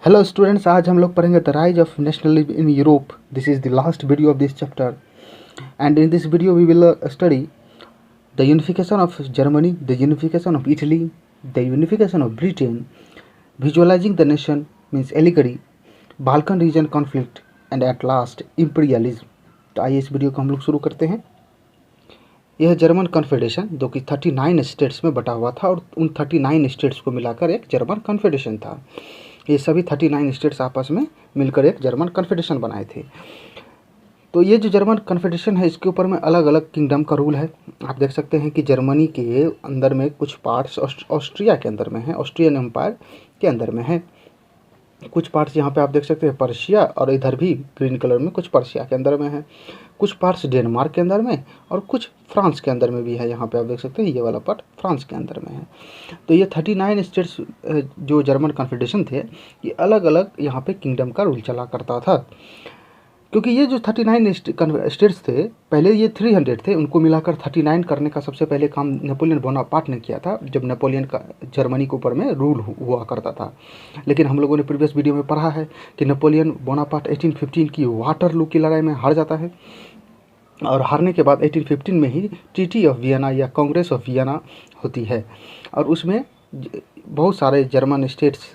Hello students, आज हम लोग पढ़ेंगे the rise of nationalism in Europe. This is the last video of this chapter and in this video we will study the unification of Germany, the unification of Italy, the unification of Britain, visualising the nation means allegory, Balkan region conflict and at last imperialism. तो आइए इस video को हम लोग शुरू करते हैं. यह जर्मन कॉन्फेडरेशन जो कि 39 स्टेट्स में बटा हुआ था और उन 39 स्टेट्स को मिलाकर एक जर्मन कॉन्फेडरेशन था. ये सभी 39 स्टेट्स आपस में मिलकर एक जर्मन कॉन्फेडरेशन बनाए थे. तो ये जो जर्मन कॉन्फेडरेशन है इसके ऊपर में अलग अलग किंगडम का रूल है. आप देख सकते हैं कि जर्मनी के अंदर में कुछ पार्ट्स ऑस्ट्रिया के अंदर में है, ऑस्ट्रियन एम्पायर के अंदर में है. कुछ पार्ट्स यहाँ पे आप देख सकते हैं पर्शिया, और इधर भी ग्रीन कलर में कुछ पर्शिया के अंदर में है. कुछ पार्ट्स डेनमार्क के अंदर में और कुछ फ्रांस के अंदर में भी है. यहाँ पे आप देख सकते हैं ये वाला पार्ट फ्रांस के अंदर में है. तो ये 39 स्टेट्स जो जर्मन कॉन्फेडरेशन थे ये अलग अलग यहाँ पे किंगडम का रूल चला करता था. क्योंकि ये जो 39 स्टेट्स थे पहले ये 300 थे, उनको मिलाकर 39 करने का सबसे पहले काम नेपोलियन बोनापार्ट ने किया था जब नेपोलियन का जर्मनी के ऊपर में रूल हुआ करता था. लेकिन हम लोगों ने प्रीवियस वीडियो में पढ़ा है कि नेपोलियन बोनापार्ट 1815 की वाटरलू की लड़ाई में हार जाता है और हारने के बाद 1815 में ही ट्रीटी ऑफ वियना या कांग्रेस ऑफ वियना होती है और उसमें बहुत सारे जर्मन स्टेट्स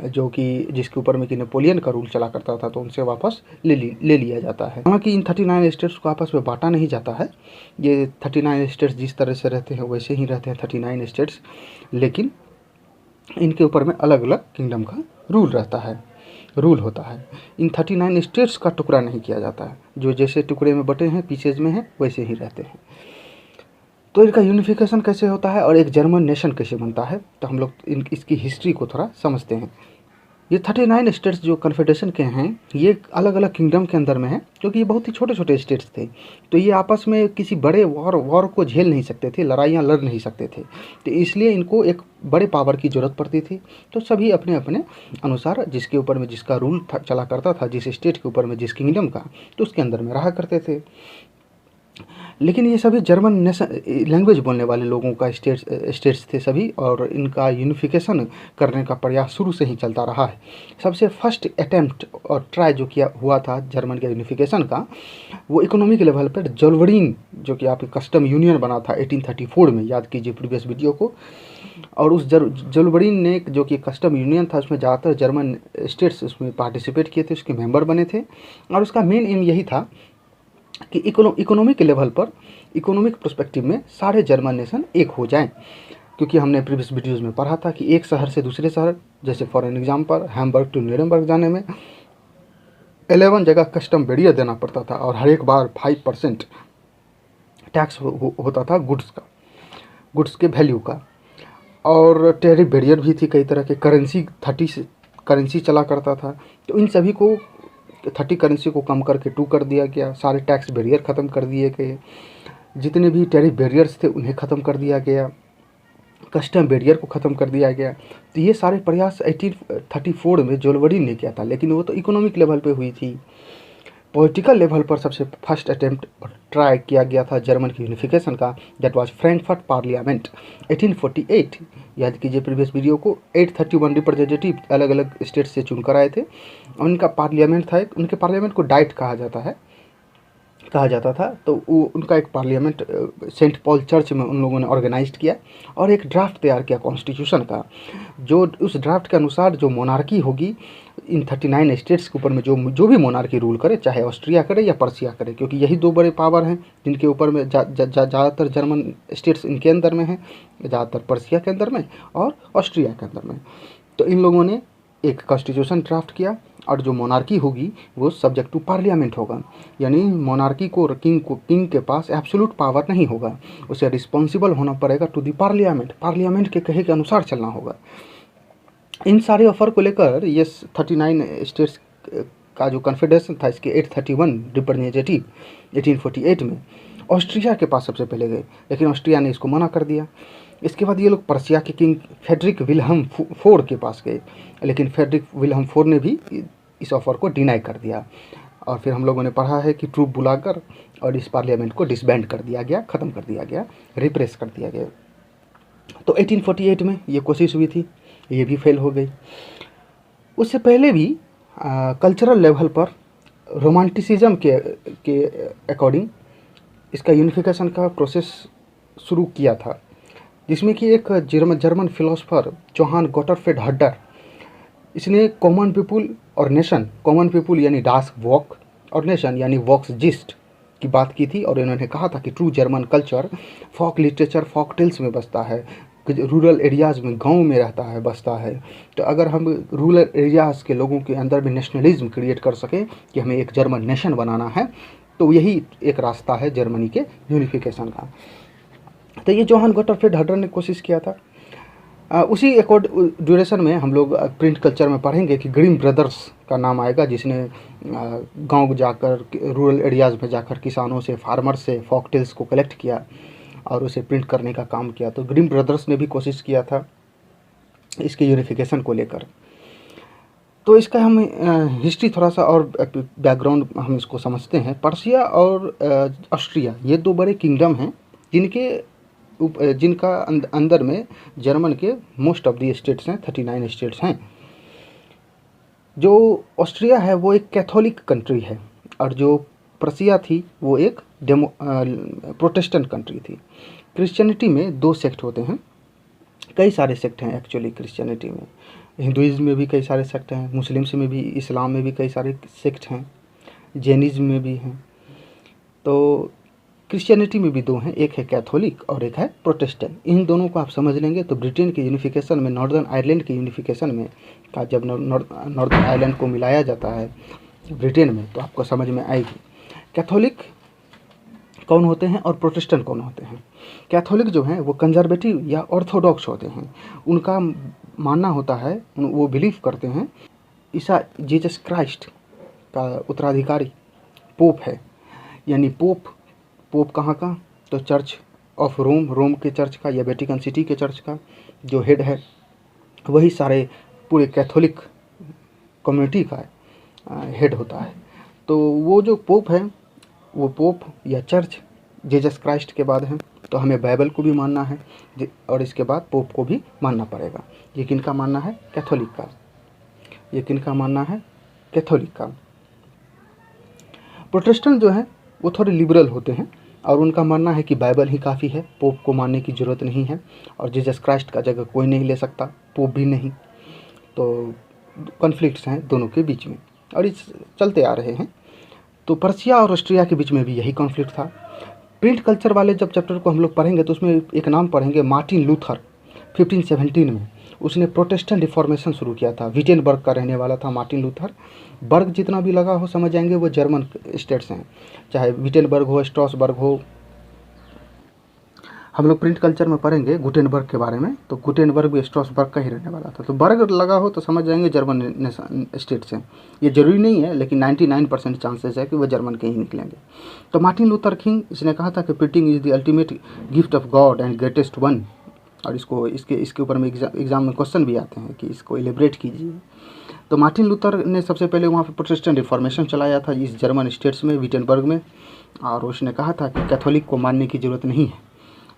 जो कि जिसके ऊपर में कि नेपोलियन का रूल चला करता था तो उनसे वापस ले लिया जाता है. हालांकि इन 39 स्टेट्स को आपस में बांटा नहीं जाता है. ये 39 स्टेट्स जिस तरह से रहते हैं वैसे ही रहते हैं 39 स्टेट्स, लेकिन इनके ऊपर में अलग अलग किंगडम का रूल होता है. इन 39 स्टेट्स का टुकड़ा नहीं किया जाता है. जो जैसे टुकड़े में बटे हैं, पीसेज में हैं, वैसे ही रहते हैं. तो इनका यूनिफिकेशन कैसे होता है और एक जर्मन नेशन कैसे बनता है, तो हम लोग इसकी हिस्ट्री को थोड़ा समझते हैं. ये 39 स्टेट्स जो कन्फेडरेशन के हैं ये अलग अलग किंगडम के अंदर में है, क्योंकि ये बहुत ही छोटे छोटे स्टेट्स थे. तो ये आपस में किसी बड़े वॉर को झेल नहीं सकते थे, लड़ाइयाँ लड़ नहीं सकते थे. तो इसलिए इनको एक बड़े पावर की ज़रूरत पड़ती थी. तो सभी अपने अपने अनुसार जिसके ऊपर में जिसका रूल चला करता था, जिस स्टेट के ऊपर में जिस किंगडम का, तो उसके अंदर में रहा करते थे. लेकिन ये सभी जर्मन नेशन लैंग्वेज बोलने वाले लोगों का स्टेट्स थे सभी, और इनका यूनिफिकेशन करने का प्रयास शुरू से ही चलता रहा है. सबसे फर्स्ट अटेम्प्ट और ट्राई जो किया हुआ था जर्मन के यूनिफिकेशन का, वो इकोनॉमिक लेवल पर जोल्वरीन जो कि आपकी कस्टम यूनियन बना था 1834 में, याद कीजिए प्रीवियस वीडियो को. और उस जोल्वरीन ने जो कि कस्टम यूनियन था उसमें ज़्यादातर जर्मन स्टेट्स उसमें पार्टिसिपेट किए थे, उसके मेंबर बने थे. और उसका मेन एम यही था कि इकोनॉमिक लेवल पर, इकोनॉमिक पर्सपेक्टिव में सारे जर्मन नेशन एक हो जाएं. क्योंकि हमने प्रीवियस वीडियोज़ में पढ़ा था कि एक शहर से दूसरे शहर, जैसे for an example Hamburg to Nuremberg जाने में 11 जगह कस्टम बैरियर देना पड़ता था और हर एक बार 5% टैक्स होता था गुड्स के वैल्यू का. और टैरिफ बैरियर भी थी, कई तरह के करेंसी चला करता था. तो इन सभी को 30 करेंसी को कम करके 2 कर दिया गया. सारे टैक्स बैरियर ख़त्म कर दिए गए. जितने भी टैरिफ बैरियर्स थे उन्हें ख़त्म कर दिया गया. कस्टम बैरियर को ख़त्म कर दिया गया. तो ये सारे प्रयास 1834 में जोल्वरीन ने किया था, लेकिन वो तो इकोनॉमिक लेवल पे हुई थी. पॉलिटिकल लेवल पर सबसे फर्स्ट अटेम्प्ट ट्राई किया गया था जर्मन की यूनिफिकेशन का. That was Frankfurt parliament 1848. याद कीजिए प्रीवियस वीडियो को. 831 रिप्रेजेंटेटिव अलग अलग स्टेट से चुनकर आए थे और उनका पार्लियामेंट था. उनके पार्लियामेंट को डाइट कहा जाता था. तो वो उनका एक पार्लियामेंट सेंट पॉल चर्च में उन लोगों ने ऑर्गेनाइज्ड किया और एक ड्राफ्ट तैयार किया कॉन्स्टिट्यूशन का. जो उस ड्राफ्ट के अनुसार जो मोनार्की होगी इन 39 स्टेट्स के ऊपर में, जो भी मोनार्की रूल करे, चाहे ऑस्ट्रिया करे या पर्शिया करे, क्योंकि यही 2 बड़े पावर हैं जिनके ऊपर में ज़्यादातर जर्मन स्टेट्स इनके अंदर में हैं, ज़्यादातर पर्शिया के अंदर में और ऑस्ट्रिया के अंदर में. तो इन लोगों ने एक कॉन्स्टिट्यूशन ड्राफ्ट किया और जो मोनार्की होगी वो सब्जेक्ट टू पार्लियामेंट होगा. यानी मोनार्की को किंग के पास एब्सोल्यूट पावर नहीं होगा, उसे रिस्पॉन्सिबल होना पड़ेगा टू द पार्लियामेंट के कहे के अनुसार चलना होगा. इन सारे ऑफर को लेकर ये 39 स्टेट्स का जो कन्फेडरेशन था इसके 831 रिप्रेजेंटेटिव 1848 में ऑस्ट्रिया के पास सबसे पहले गए, लेकिन ऑस्ट्रिया ने इसको मना कर दिया. इसके बाद ये लोग पर्शिया के किंग फ्रेडरिक विल्हेम फोर के पास गए, लेकिन फ्रेडरिक विल्हेम फोर ने भी इस ऑफ़र को डिनाई कर दिया. और फिर हम लोगों ने पढ़ा है कि ट्रूप बुलाकर और इस पार्लियामेंट को डिसबैंड कर दिया गया, ख़त्म कर दिया गया, रिप्रेस कर दिया गया. तो 1848 में ये कोशिश हुई थी, ये भी फेल हो गई. उससे पहले भी कल्चरल लेवल पर रोमांटिसिज्म के अकॉर्डिंग इसका यूनिफिकेशन का प्रोसेस शुरू किया था, जिसमें कि एक जर्मन फिलोसफर जोहान गोटरफ्रेड हर्डर, इसने कॉमन पीपुल और नेशन, कॉमन पीपुल यानी डास वॉक और नेशन यानी वॉक्स जिस्ट की बात की थी। और इन्होंने कहा था कि ट्रू जर्मन कल्चर फोक लिटरेचर, फोक टेल्स में बसता है, रूरल एरियाज़ में, गांव में रहता है, बसता है। तो अगर हम रूरल एरियाज़ के लोगों के अंदर भी नेशनलिज्म क्रिएट कर सकें कि हमें एक जर्मन नेशन बनाना है, तो यही एक रास्ता है जर्मनी के यूनिफिकेशन का। तो ये जोहान गोटरफ्रेड हर्डर ने कोशिश किया था। उसी ड्यूरेशन में हम लोग प्रिंट कल्चर में पढ़ेंगे कि ग्रीम ब्रदर्स का नाम आएगा, जिसने गांव जाकर, रूरल एरियाज़ में जाकर किसानों से, फार्मर से फोक टेल्स को कलेक्ट किया और उसे प्रिंट करने का काम किया। तो ग्रीम ब्रदर्स ने भी कोशिश किया था इसके यूनिफिकेशन को लेकर। तो इसका हम हिस्ट्री थोड़ा सा और बैकग्राउंड हम इसको समझते हैं। पर्शिया और ऑस्ट्रिया ये दो बड़े किंगडम हैं जिनका अंदर में जर्मन के मोस्ट ऑफ दी स्टेट्स हैं, 39 स्टेट्स हैं। जो ऑस्ट्रिया है वो एक कैथोलिक कंट्री है और जो पर्शिया थी वो एक प्रोटेस्टेंट कंट्री थी। क्रिश्चियनिटी में दो सेक्ट होते हैं, कई सारे सेक्ट हैं एक्चुअली क्रिश्चियनिटी में। हिंदुइज्म में भी कई सारे सेक्ट हैं, मुस्लिम्स में भी, इस्लाम में भी कई सारे सेक्ट हैं, जैनिज्म में भी हैं। तो क्रिश्चियनिटी में भी दो हैं, एक है कैथोलिक और एक है प्रोटेस्टेंट। इन दोनों को आप समझ लेंगे तो ब्रिटेन के यूनिफिकेशन में, नॉर्दर्न आयरलैंड के यूनिफिकेशन में का जब नॉर्दर्न आयरलैंड को मिलाया जाता है ब्रिटेन में, तो आपको समझ में आएगी कैथोलिक कौन होते हैं और प्रोटेस्टेंट कौन होते हैं। कैथोलिक जो हैं वो कंजर्वेटिव या ऑर्थोडॉक्स होते हैं। उनका मानना होता है, वो बिलीव करते हैं ईसा जीसस क्राइस्ट का उत्तराधिकारी पोप है। यानी पोप कहाँ का, तो चर्च ऑफ रोम के चर्च का या वेटिकन सिटी के चर्च का जो हेड है, वही सारे पूरे कैथोलिक कम्युनिटी का हेड होता है। तो वो जो पोप है, वो पोप या चर्च जीसस क्राइस्ट के बाद है। तो हमें बाइबल को भी मानना है और इसके बाद पोप को भी मानना पड़ेगा। ये किनका मानना है, कैथोलिक का। ये किनका मानना है, कैथोलिक का। प्रोटेस्टेंट जो है वो थोड़े लिबरल होते हैं और उनका मानना है कि बाइबल ही काफ़ी है, पोप को मानने की ज़रूरत नहीं है और जीसस क्राइस्ट का जगह कोई नहीं ले सकता, पोप भी नहीं। तो कॉन्फ्लिक्ट्स हैं दोनों के बीच में और इस चलते आ रहे हैं। तो पर्शिया और ऑस्ट्रिया के बीच में भी यही कॉन्फ्लिक्ट था। प्रिंट कल्चर वाले जब चैप्टर को हम लोग पढ़ेंगे तो उसमें एक नाम पढ़ेंगे, मार्टिन लूथर। 1517 में उसने प्रोटेस्टेंट रिफॉर्मेशन शुरू किया था। विटेनबर्ग का रहने वाला था मार्टिन लूथर। बर्ग जितना भी लगा हो समझ जाएंगे वो जर्मन स्टेट्स हैं, चाहे विटेनबर्ग हो, स्ट्रासबर्ग हो। हम लोग प्रिंट कल्चर में पढ़ेंगे गुटेनबर्ग के बारे में, तो गुटेनबर्ग भी स्ट्रासबर्ग का ही रहने वाला था। तो बर्ग लगा हो तो समझ जाएंगे जर्मन स्टेट्स हैं। ये जरूरी नहीं है, लेकिन 99% चांसेस है कि वह जर्मन के ही निकलेंगे। तो मार्टिन लूथर किंग इसने कहा था कि printing is the ultimate gift of God and greatest one. और इसके ऊपर में एग्जाम में क्वेश्चन भी आते हैं कि इसको एलिब्रेट कीजिए। तो मार्टिन लूथर ने सबसे पहले वहाँ पर प्रोटेस्टेंट रिफॉर्मेशन चलाया था इस जर्मन स्टेट्स में, विटेनबर्ग में। और उसने कहा था कि कैथोलिक को मानने की ज़रूरत नहीं है।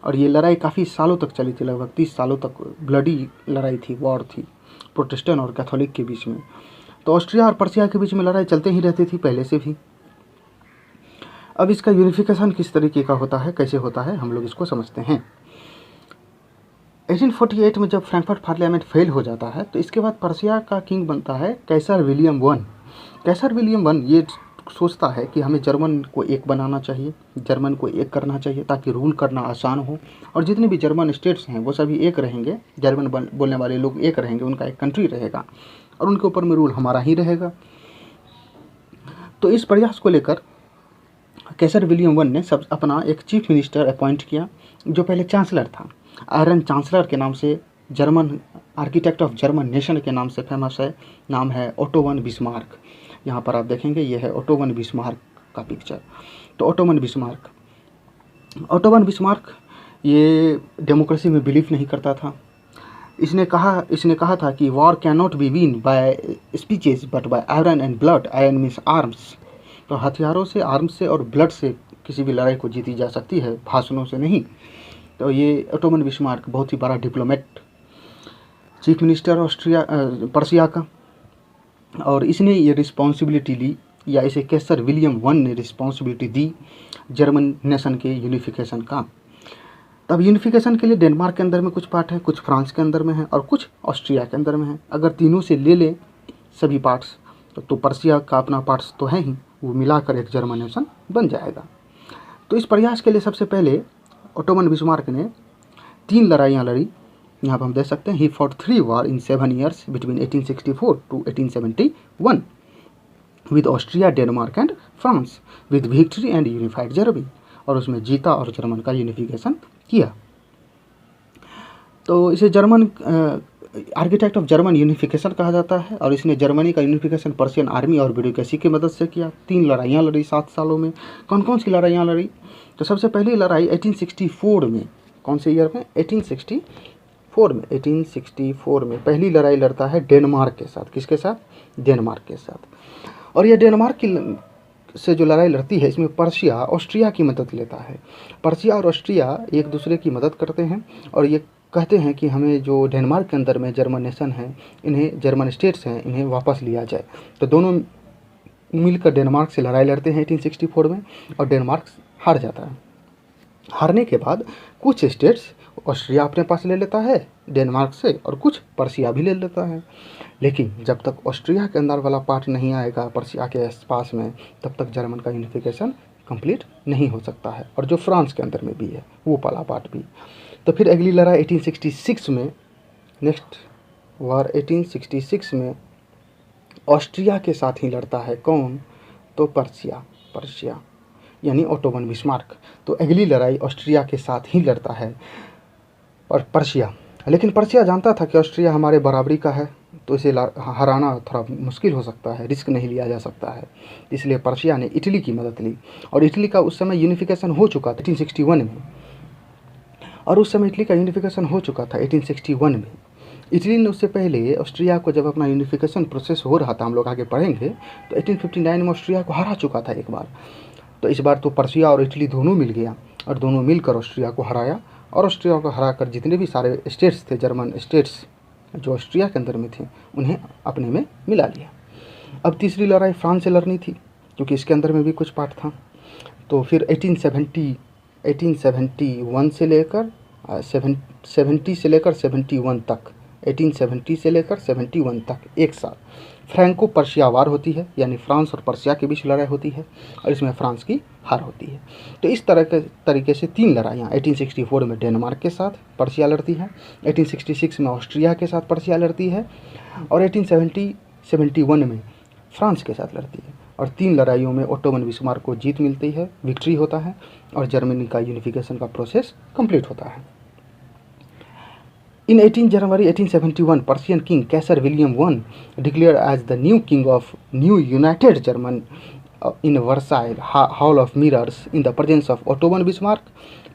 और ये लड़ाई काफ़ी सालों तक चली थी, लगभग 30 सालों तक ब्लडी लड़ाई थी, वॉर थी प्रोटेस्टेंट और कैथोलिक के बीच में। तो ऑस्ट्रिया और पर्शिया के बीच में लड़ाई चलते ही रहती थी पहले से भी। अब इसका यूनिफिकेशन किस तरीके का होता है, कैसे होता है, हम लोग इसको समझते हैं। 1848 में जब फ्रैंकफर्ट पार्लियामेंट फेल हो जाता है तो इसके बाद पर्शिया का किंग बनता है कैसर विलियम वन। कैसर विलियम वन ये सोचता है कि हमें जर्मन को एक बनाना चाहिए, जर्मन को एक करना चाहिए ताकि रूल करना आसान हो और जितने भी जर्मन स्टेट्स हैं वो सभी एक रहेंगे, जर्मन बोलने वाले लोग एक रहेंगे, उनका एक कंट्री रहेगा और उनके ऊपर में रूल हमारा ही रहेगा। तो इस प्रयास को लेकर कैसर विलियम वन ने अपना एक चीफ मिनिस्टर अपॉइंट किया जो पहले चांसलर था। आयरन चांसलर के नाम से, German architect of German nation के नाम से फेमस है, नाम है ओटो वन बिस्मार्क। यहाँ पर आप देखेंगे ये है ओटो वन बिस्मार्क का पिक्चर। तो ओटो वन बिस्मार्क ये डेमोक्रेसी में बिलीव नहीं करता था। इसने कहा था कि war can not be win bye speeches but by iron and blood. Iron means arms, तो हथियारों से, आर्म्स से और ब्लड से किसी भी लड़ाई को जीती जा सकती है, भाषणों से नहीं। तो ये ओटो वन बिस्मार्क बहुत ही बड़ा डिप्लोमेट, चीफ मिनिस्टर पर्शिया का। और इसने ये रिस्पॉन्सिबिलिटी ली, या इसे कैसर विलियम वन ने रिस्पॉन्सिबिलिटी दी जर्मन नेशन के यूनिफिकेशन का। तब यूनिफिकेशन के लिए डेनमार्क के अंदर में कुछ पार्ट है, कुछ फ्रांस के अंदर में है और कुछ ऑस्ट्रिया के अंदर में है। अगर तीनों से ले लें सभी पार्ट्स तो पर्सिया का अपना पार्ट्स तो है ही, वो मिलाकर एक जर्मन नेशन बन जाएगा। तो इस प्रयास के लिए सबसे पहले ओटोमन बिस्मार्क ने 3 लड़ाइयाँ लड़ी। यहाँ पर हम देख सकते हैं, he fought 3 war in 7 years between 1864 to 1871 with Austria, Denmark and France, with victory and unified Germany. और उसमें जीता और जर्मन का यूनिफिकेशन किया। तो इसे German architect of German unification कहा जाता है। और इसने जर्मनी का यूनिफिकेशन पर्शियन आर्मी और ब्यूरोक्रेसी की मदद से किया। 3 लड़ाइयाँ लड़ी 7 सालों में। कौन कौन सी लड़ाइयाँ लड़ी? तो सबसे पहली लड़ाई 1864 में, कौन से ईयर में? 1864 में पहली लड़ाई लड़ता है डेनमार्क के साथ। किसके साथ? डेनमार्क के साथ। और यह डेनमार्क की से जो लड़ाई लड़ती है, इसमें पर्शिया ऑस्ट्रिया की मदद लेता है। पर्शिया और ऑस्ट्रिया एक दूसरे की मदद करते हैं और ये कहते हैं कि हमें जो डेनमार्क के अंदर में जर्मन नेशन है, इन्हें जर्मन स्टेट्स हैं, इन्हें वापस लिया जाए। तो दोनों मिलकर डेनमार्क से लड़ाई लड़ते हैं 1864 में और डेनमार्क हार जाता है। हारने के बाद कुछ स्टेट्स ऑस्ट्रिया अपने पास ले लेता है डेनमार्क से और कुछ पर्शिया भी ले लेता है। लेकिन जब तक ऑस्ट्रिया के अंदर वाला पार्ट नहीं आएगा पर्शिया के पास में, तब तक जर्मन का यूनिफिकेशन कंप्लीट नहीं हो सकता है। और जो फ्रांस के अंदर में भी है वो वाला पार्ट भी। तो फिर अगली लड़ाई 1866 में, नेक्स्ट वार 1866 में ऑस्ट्रिया के साथ ही लड़ता है। कौन? तो पर्शिया यानी ओटोमन बिस्मार्क। तो अगली लड़ाई ऑस्ट्रिया के साथ ही लड़ता है और पर्शिया। लेकिन पर्शिया जानता था कि ऑस्ट्रिया हमारे बराबरी का है, तो इसे हराना थोड़ा मुश्किल हो सकता है, रिस्क नहीं लिया जा सकता है। इसलिए पर्शिया ने इटली की मदद ली। और इटली का उस समय यूनिफिकेशन हो चुका था 1861 में। और उस समय इटली का यूनिफिकेशन हो चुका था 1861 में। इटली ने उससे पहले ऑस्ट्रिया को, जब अपना यूनिफिकेशन प्रोसेस हो रहा था, हम लोग आगे पढ़ेंगे, तो 1859 में ऑस्ट्रिया को हरा चुका था एक बार। तो इस बार तो पर्शिया और इटली दोनों मिल गया और दोनों मिलकर ऑस्ट्रिया को हराया। और ऑस्ट्रिया को हराकर जितने भी सारे स्टेट्स थे, जर्मन स्टेट्स जो ऑस्ट्रिया के अंदर में थे, उन्हें अपने में मिला लिया। अब तीसरी लड़ाई फ्रांस से लड़नी थी, क्योंकि इसके अंदर में भी कुछ पार्ट था। तो फिर 1871 से लेकर 70 से लेकर 71 तक, 1870 से लेकर 71 तक एक साल फ्रैंको पर्शिया वार होती है, यानी फ्रांस और पर्शिया के बीच लड़ाई होती है और इसमें फ्रांस की हार होती है। तो इस तरीके से 3 लड़ाइयाँ 1864 में डेनमार्क के साथ पर्शिया लड़ती है, 1866 में ऑस्ट्रिया के साथ पर्शिया लड़ती है और 1871 में फ्रांस के साथ लड़ती है। और 3 लड़ाइयों में ओटोमन बिस्मार्क को जीत मिलती है, विक्ट्री होता है और जर्मनी का यूनिफिकेशन का प्रोसेस कंप्लीट होता है। In 18 January 1871, Persian king Caesar William I declared as the new king of new united German in Versailles Hall of Mirrors in the presence of Ottoman Bismarck,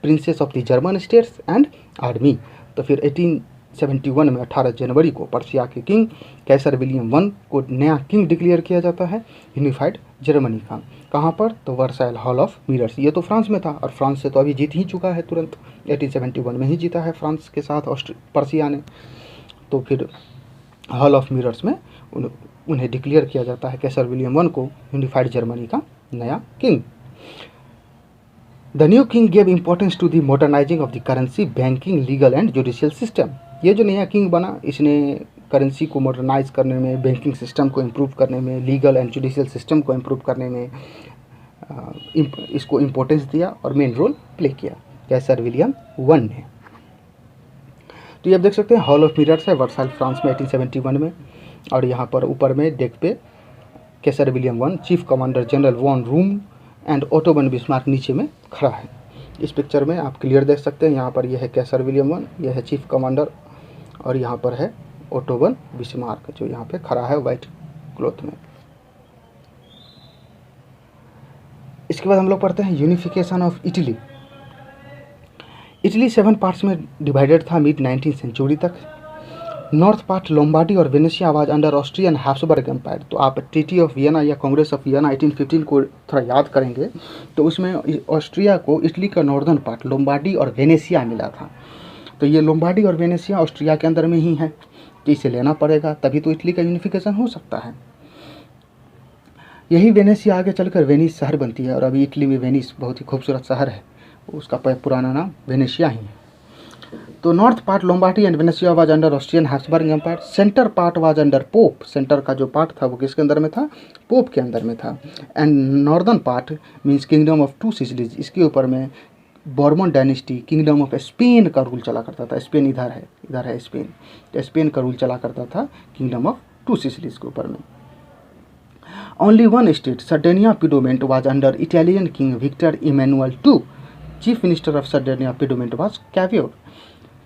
princes of the German states and army। तो फिर 1871 में 18 जनवरी को Persia के king Kaiser William I को नया king declare किया जाता है यूनिफाइड जर्मनी का। कहाँ पर? तो वर्साइल हॉल ऑफ मिरर्स। ये तो फ्रांस में था और फ्रांस से तो अभी जीत ही चुका है, तुरंत 1871 में ही जीता है फ्रांस के साथ पर्शिया ने। तो फिर हॉल ऑफ मिरर्स में उन्हें डिक्लेयर किया जाता है कैसर विलियम I को यूनिफाइड जर्मनी का नया king. The new king gave importance to the modernising of the currency, banking, legal and judicial system. ये जो नया किंग बना, इसने करेंसी को मॉडर्नाइज करने में, बैंकिंग सिस्टम को इम्प्रूव करने में, लीगल एंड जुडिशियल सिस्टम को इम्प्रूव करने में इसको इम्पोर्टेंस दिया और मेन रोल प्ले किया कैसर विलियम I ने। तो ये आप देख सकते हैं हॉल ऑफ मिरर्स है वर्साइल फ्रांस में 1871 में। और यहाँ पर ऊपर में डेक पे Kaiser William I, chief commander general von Roon and Otto von Bismarck नीचे में खड़ा है। इस पिक्चर में आप क्लियर देख सकते हैं, यहाँ पर यह है कैसर विलियम I, यह है चीफ कमांडर और यहाँ पर है ओटोमन बिस्मार्क जो यहाँ पे खड़ा है वाइट क्लॉथ में। इसके बाद हम लोग पढ़ते हैं unification of Italy. Italy 7 parts में डिवाइडेड था मिड 19th सेंचुरी तक। नॉर्थ पार्ट लोम्बार्डी और Venetia was under Austrian Habsburg empire. तो आप ट्रीटी ऑफ वियना या कांग्रेस ऑफ वियना 1815 को थोड़ा याद करेंगे तो उसमें ऑस्ट्रिया को इटली का नॉर्दर्न पार्ट लोम्बार्डी और वेनेशिया मिला था। तो ये लोम्बार्डी और वेनेशिया ऑस्ट्रिया के अंदर में ही है, तो इसे लेना पड़ेगा, तभी तो इटली का यूनिफिकेशन हो सकता है। यही वेनेसिया आगे चलकर वेनिस शहर बनती है, और अभी इटली में वेनिस बहुत ही खूबसूरत शहर है, उसका पुराना नाम वेनेशिया ही है। तो north part Lombardy and Venetia was under Austrian Habsburg empire, centre part was under Pope, centre का जो पार्ट था वो किसके अंदर में था, पोप के अंदर में था। And northern part means kingdom of two Sicilies, इसके ऊपर में Bourbon dynasty kingdom of Spain का रूल चला करता था। स्पेन इधर है स्पेन, तो स्पेन का रूल चला करता था किंगडम ऑफ टू सिसिलीज के ऊपर में। Only one state Sardinia Piedmont was under Italian king Victor Emmanuel II, chief minister of Sardinia Piedmont was Cavour.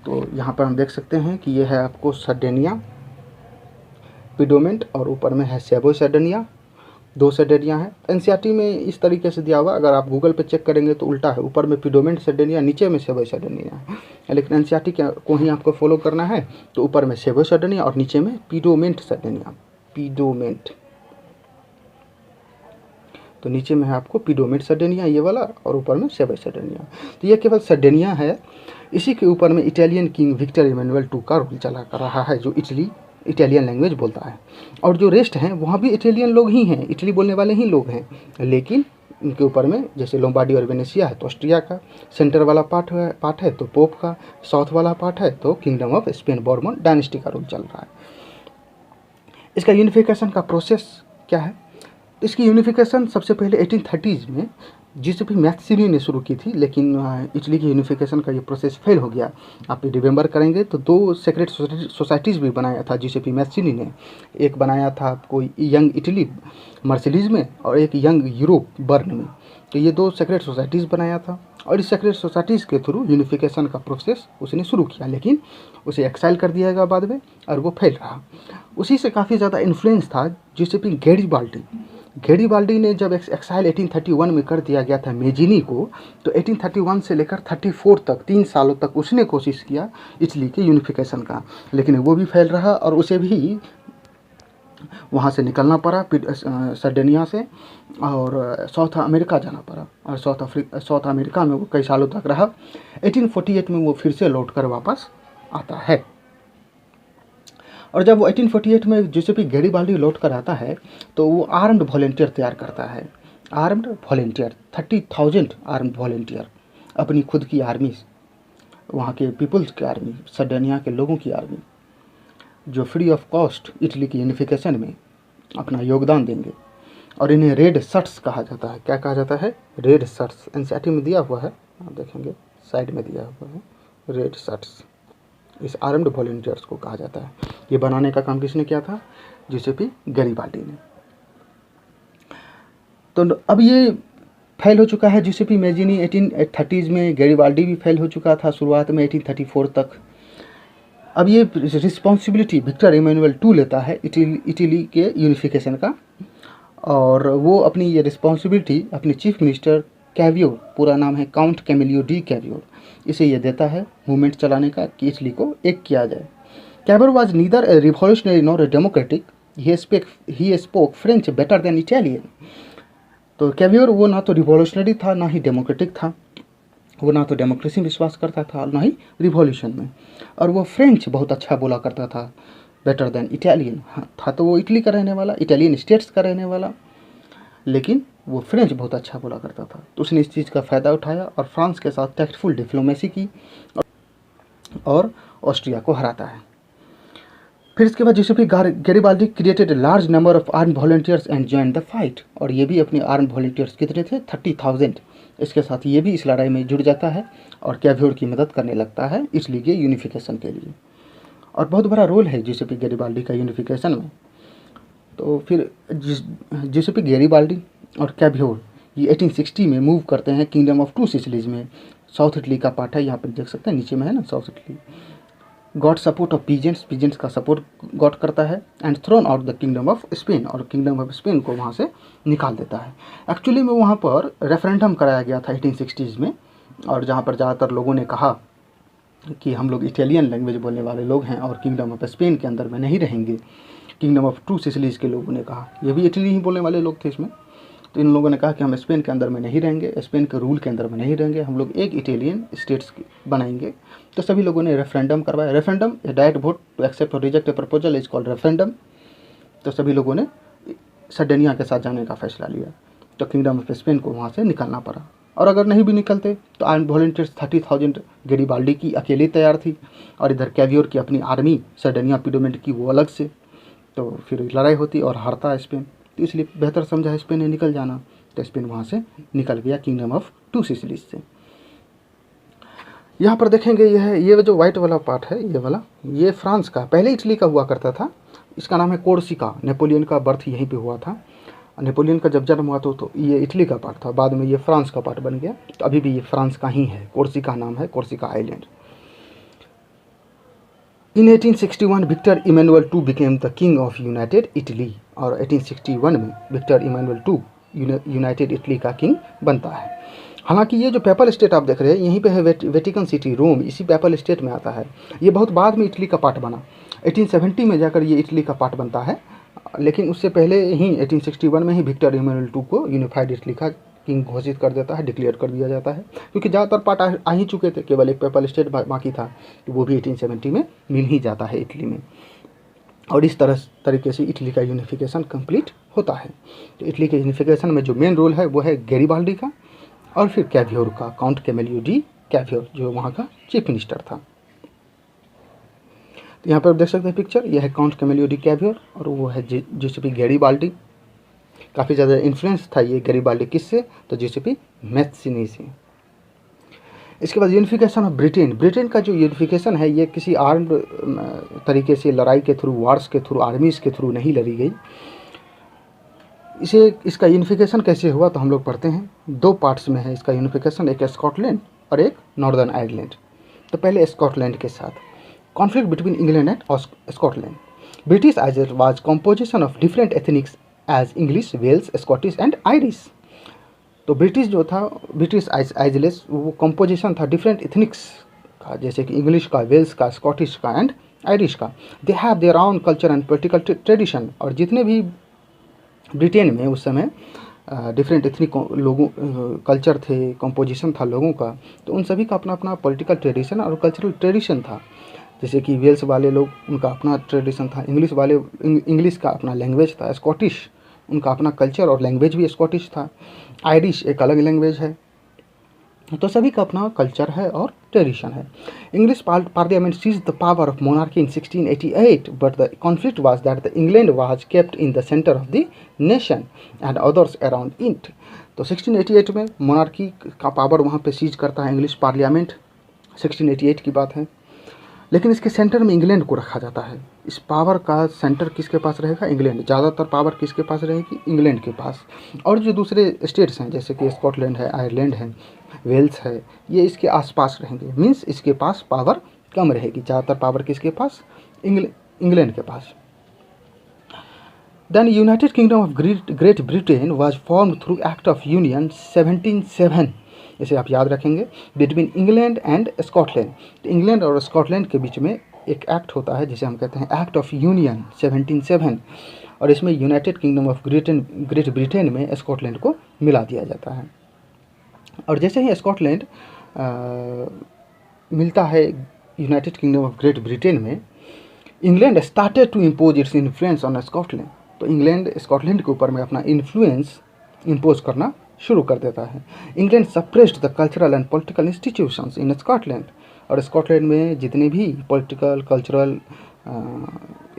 तो यहाँ पर हम देख सकते हैं कि ये है आपको सर्डेनिया पिडोमेंट, और ऊपर में है सेबो सर्डेनिया, 2 सर्डेनिया है। एनसीईआरटी में इस तरीके से दिया हुआ, अगर आप गूगल पे चेक करेंगे तो उल्टा है, ऊपर में पिडोमेंट सर्डेनिया, नीचे में सेबो सर्डेनिया है। लेकिन एनसीईआरटी को ही आपको फॉलो करना है, तो ऊपर में सेबो सर्डेनिया और नीचे में पिडोमेंट सर्डेनिया, पिडोमेंट। तो नीचे में है आपको पिडोमेंट सर्डेनिया ये वाला, और ऊपर में सेबो सर्डेनिया। तो ये केवल सर्डेनिया है, इसी के ऊपर में Italian king Victor Emmanuel II का रूल चला कर रहा है, जो इटालियन लैंग्वेज बोलता है। और जो रेस्ट हैं वहाँ भी इटालियन लोग ही हैं, इटली बोलने वाले ही लोग हैं, लेकिन इनके ऊपर में जैसे लोम्बार्डी और वेनेसिया है तो ऑस्ट्रिया का, सेंटर वाला पार्ट है तो पोप का, साउथ वाला पार्ट है तो kingdom of Spain Bourbon dynasty का रूल चल रहा है। इसका यूनिफिकेशन का प्रोसेस क्या है? तो इसकी यूनिफिकेशन सबसे पहले 1830s में जीसेपी मैत्सिनी ने शुरू की थी, लेकिन इटली की यूनिफिकेशन का ये प्रोसेस फेल हो गया। आप रिमेंबर करेंगे तो 2 सेक्रेट सोसाइटीज़ भी बनाया था जीसेपी मैत्सिनी ने, एक बनाया था आपको यंग इटली मार्सिलीज में, और एक यंग यूरोप बर्न में। तो ये 2 सेक्रेट सोसाइटीज़ बनाया था, और इस सेक्रेट सोसाइटीज़ के थ्रू यूनिफिकेशन का प्रोसेस उसने शुरू किया, लेकिन उसे एक्साइल कर दिया गया बाद में, और वो फेल रहा। उसी से काफ़ी ज़्यादा इन्फ्लुएंस था जीसेपी गैरिबाल्डी ने जब एक्साइल 1831 में कर दिया गया था मेजिनी को, तो 1831 से लेकर 34 तक 3 सालों तक उसने कोशिश किया इटली के यूनिफिकेशन का, लेकिन वो भी फेल रहा, और उसे भी वहाँ से निकलना पड़ा सर्डेनिया से, और साउथ अमेरिका जाना पड़ा, और साउथ अमेरिका में वो कई सालों तक रहा। 1848 में वो फिर से लौट कर वापस आता है, और जब वो 1848 में जीसेपी गैरिबाल्डी लौट कर आता है तो वो आर्म्ड वॉलेंटियर तैयार करता है, आर्म्ड वॉलेंटियर 30,000 आर्म्ड वॉलेंटियर, अपनी खुद की आर्मी, वहाँ के पीपल्स की आर्मी, सर्डेनिया के लोगों की आर्मी, जो फ्री ऑफ कॉस्ट इटली की यूनिफिकेशन में अपना योगदान देंगे। और इन्हें रेड शर्ट्स कहा जाता है। क्या कहा जाता है? Red shirts. एनसीईआरटी में दिया हुआ है, आप देखेंगे साइड में दिया हुआ है, रेड शर्ट्स। इस आर्म्ड वॉलेंटियर्स को कहा जाता है। ये बनाने का काम किसने किया था? जीसेपी गैरिबाल्डी ने। तो अब ये फेल हो चुका है जीसेपी मेजिनी 1830s में, गैरिबाल्डी भी फेल हो चुका था शुरुआत में 1834 तक। अब ये रिस्पॉन्सिबिलिटी विक्टर इमैनुअल II लेता है इटली के यूनिफिकेशन का, और वो अपनी ये रिस्पॉन्सिबिलिटी अपने चीफ मिनिस्टर कैवियोर, पूरा नाम है काउंट कैमिलियो डी कैवियोर, इसे ये देता है मूवमेंट चलाने का कि इटली को एक किया जाए। Cavour was neither a revolutionary nor a democratic, he spoke French better than Italian. तो कैवियोर वो ना तो रिवॉल्यूशनरी था ना ही डेमोक्रेटिक था, वो ना तो डेमोक्रेसी में विश्वास करता था और ना ही रिवॉल्यूशन में, और वो फ्रेंच बहुत अच्छा बोला करता था, बेटर देन इटालियन। हाँ, था तो वो इटली का रहने वाला, इटालियन स्टेट्स का रहने वाला, लेकिन वो फ्रेंच बहुत अच्छा बोला करता था। तो उसने इस चीज़ का फ़ायदा उठाया और फ्रांस के साथ टैक्टफुल डिप्लोमेसी की और ऑस्ट्रिया को हराता है। फिर इसके बाद Giuseppe Garibaldi created a large number of arm volunteers and join the fight, और ये भी अपने आर्म वॉलंटियर्स कितने थे? 30,000। इसके साथ ये भी इस लड़ाई में जुड़ जाता है और कैवियोर की मदद करने लगता है इटली के यूनिफिकेशन के लिए, और बहुत बड़ा रोल है जीसेपी गैरिबाल्डी का यूनिफिकेशन में। तो फिर जीसेपी गैरिबाल्डी और कैवियोर ये 1860 में मूव करते हैं किंगडम ऑफ टू सिसिलीज में, साउथ इटली का पार्ट है, यहाँ पर देख सकते हैं नीचे में है ना south Italy. Got support of peasants का सपोर्ट गॉट करता है, and thrown out the kingdom of Spain, और किंगडम ऑफ स्पेन को वहाँ से निकाल देता है। एक्चुअली में वहाँ पर रेफरेंडम कराया गया था 1860s में, और जहाँ पर ज़्यादातर लोगों ने कहा कि हम लोग इटालियन लैंग्वेज बोलने वाले लोग हैं और किंगडम ऑफ स्पेन के अंदर में नहीं रहेंगे। किंगडम ऑफ टू सिसिलीज के लोगों ने कहा, ये भी इटली ही बोलने वाले लोग थे इसमें, तो इन लोगों ने कहा कि हम स्पेन के अंदर में नहीं रहेंगे, स्पेन के रूल के अंदर में नहीं रहेंगे, हम लोग एक इटालियन स्टेट्स बनाएंगे। तो सभी लोगों ने रेफरेंडम करवाया। Referendum a direct vote to accept और reject a proposal is called referendum. तो सभी लोगों ने सर्डेनिया के साथ जाने का फैसला लिया, तो किंगडम ऑफ स्पेन को वहाँ से निकलना पड़ा। और अगर नहीं भी निकलते तो आर्म्ड वॉलंटियर्स 30,000 गैरिबाल्डी की अकेली तैयार थी, और इधर कैवियोर की अपनी आर्मी सर्डेनिया पीडोमेंट की वो अलग से, तो फिर लड़ाई होती और हारता स्पेन। तो इसलिए बेहतर समझा स्पेन ने निकल जाना, तो स्पेन वहाँ से निकल गया किंगडम ऑफ टू सिसिलीज से। यहाँ पर देखेंगे ये जो व्हाइट वाला पार्ट है, ये वाला, ये फ्रांस का, पहले इटली का हुआ करता था। इसका नाम है कोर्सिका। नेपोलियन का बर्थ यहीं पे हुआ था। नेपोलियन का जब जन्म हुआ तो ये इटली का पार्ट था, बाद में ये फ्रांस का पार्ट बन गया। तो अभी भी ये फ्रांस का ही है। कोर्सिका नाम है, Corsica island. In 1861 Victor Emmanuel II became the king of united Italy, और 1861 में Victor Emmanuel II united Italy का किंग बनता है। हालांकि ये जो पेपल स्टेट आप देख रहे हैं यहीं पे है, वेटिकन सिटी रोम इसी पेपल स्टेट में आता है। ये बहुत बाद में इटली का पार्ट बना, 1870 में जाकर ये इटली का पार्ट बनता है, लेकिन उससे पहले ही 1861 में ही विक्टर इमैनुअल II को यूनिफाइड इटली का किंग घोषित कर देता है, डिक्लेयर कर दिया जाता है, क्योंकि ज़्यादातर पार्ट आ ही चुके थे, केवल एक पेपल स्टेट बाकी था, तो वो भी 1870 में मिल ही जाता है इटली में। और इस तरीके से इटली का यूनिफिकेशन कंप्लीट होता है। तो इटली के यूनिफिकेशन में जो मेन रोल है वो है गैरिबाल्डी का, और फिर कैवियोर का, काउंट कैमेलियो डी कैवियोर, जो वहाँ का चीफ मिनिस्टर था। तो यहाँ पर देख सकते हैं पिक्चर, यह है काउंट कैमेलियो डी कैवियोर, और वो है जियोसेपी गैरिबाल्डी। काफ़ी ज़्यादा इन्फ्लुएंस था ये गैरिबाल्डी किससे, तो जियोसेपी मैत्सिनी से। इसके बाद यूनिफिकेशन ऑफ ब्रिटेन। ब्रिटेन का जो यूनिफिकेशन है ये किसी आर्म्ड तरीके से लड़ाई के थ्रू, वार्स के थ्रू, आर्मीज़ के थ्रू नहीं लड़ी गई। इसका यूनिफिकेशन कैसे हुआ तो हम लोग पढ़ते हैं, दो पार्ट्स में है इसका यूनिफिकेशन, एक स्कॉटलैंड और एक नॉर्दर्न आयरलैंड। तो पहले स्कॉटलैंड के साथ conflict between England and Scotland. British island was composition of different ethnics as English, Wales, Scottish and Irish. तो ब्रिटिश जो था, ब्रिटिश आइलैंड वो कंपोजिशन था डिफरेंट एथनिक्स का, जैसे कि इंग्लिश का, वेल्स का, स्कॉटिश का एंड आयरिश का। They have their own culture and political tradition. और जितने भी ब्रिटेन में उस समय डिफरेंट एथनिक लोगों कल्चर थे, कंपोजिशन था लोगों का, तो उन सभी का अपना अपना पॉलिटिकल ट्रेडिशन और कल्चरल ट्रेडिशन था। जैसे कि वेल्स वाले लोग, उनका अपना ट्रेडिशन था, इंग्लिश वाले इंग्लिश का अपना लैंग्वेज था, स्कॉटिश उनका अपना कल्चर और लैंग्वेज भी स्कॉटिश था, आयरिश एक अलग लैंग्वेज है। तो सभी का अपना कल्चर है और ट्रेडिशन है। English parliament seized the power of monarchy in 1688, but the conflict was that the England was kept in the centre of the nation and others around it. तो 1688 में मोनार्की का पावर वहाँ पे seize करता है English parliament, 1688 की बात है, लेकिन इसके सेंटर में इंग्लैंड को रखा जाता है। इस पावर का सेंटर किसके पास रहेगा, इंग्लैंड। ज़्यादातर पावर किसके पास रहेगी, इंग्लैंड के पास। और जो दूसरे स्टेट्स हैं जैसे कि स्कॉटलैंड है, आयरलैंड है, वेल्स है, ये इसके आसपास रहेंगे, मींस इसके पास पावर कम रहेगी। ज़्यादातर पावर किसके पास, इंग्लैंड के पास। Then United Kingdom of Great Britain was formed through Act of Union 1707, इसे आप याद रखेंगे, बिटवीन इंग्लैंड एंड स्कॉटलैंड। तो इंग्लैंड और स्कॉटलैंड के बीच में एक एक्ट होता है जिसे हम कहते हैं एक्ट ऑफ यूनियन 1707, और इसमें United Kingdom of Great Britain में स्कॉटलैंड को मिला दिया जाता है। और जैसे ही स्कॉटलैंड मिलता है United Kingdom of Great Britain में, England started to impose its influence on Scotland. तो इंग्लैंड स्कॉटलैंड के ऊपर में अपना इन्फ्लुएंस इम्पोज करना शुरू कर देता है। England suppressed the cultural and political institutions in Scotland. और स्कॉटलैंड में जितने भी पॉलिटिकल कल्चरल